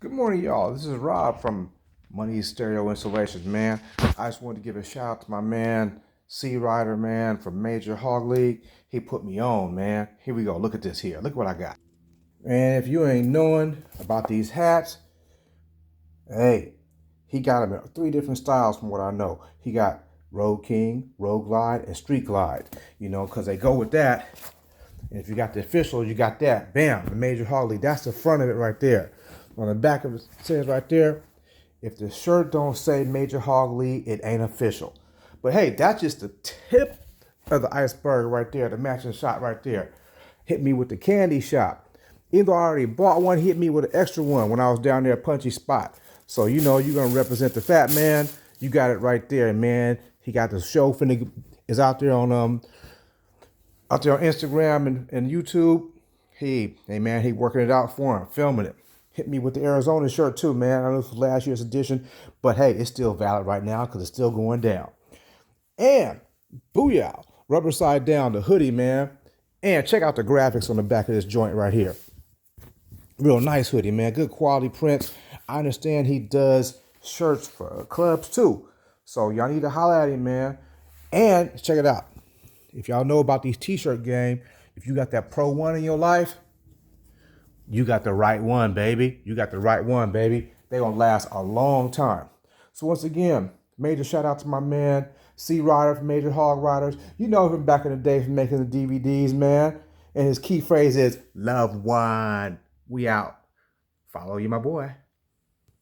Good morning, y'all. This is Rob from Money Stereo Installations, man. I just wanted to give a shout out to my man, C Rider, man, from Major Hog League. He put me on, man. Here we go. Look at this here. Look what I got. And if you ain't knowing about these hats, hey, he got them in three different styles from what I know. He got Road King, Road Glide, and Street Glide. You know, because they go with that. And if you got the official, you got that. Bam, the Major Hog League. That's the front of it right there. On the back of it says right there, if the shirt don't say Major Hog League, it ain't official. But hey, that's just the tip of the iceberg right there, the matching shot right there. Hit me with the candy shop. Even though I already bought one, he hit me with an extra one when I was down there at Punchy Spot. So you know you're gonna represent the fat man. You got it right there, man. He got the show finna is out there on Instagram and YouTube. Hey man, he working it out for him, filming it. Hit me with the Arizona shirt too, man. I know this was last year's edition, but hey, it's still valid right now because it's still going down. And booyah, rubber side down, the hoodie, man. And check out the graphics on the back of this joint right here. Real nice hoodie, man. Good quality prints. I understand he does shirts for clubs too. So y'all need to holler at him, man. And check it out. If y'all know about these t-shirt game, if you got that Pro 1 in your life, you got the right one, baby. You got the right one, baby. They gonna last a long time. So once again, major shout out to my man, C Rider from Major Hog Riders. You know him back in the day from making the DVDs, man. And his key phrase is, love one. We out. Follow you, my boy.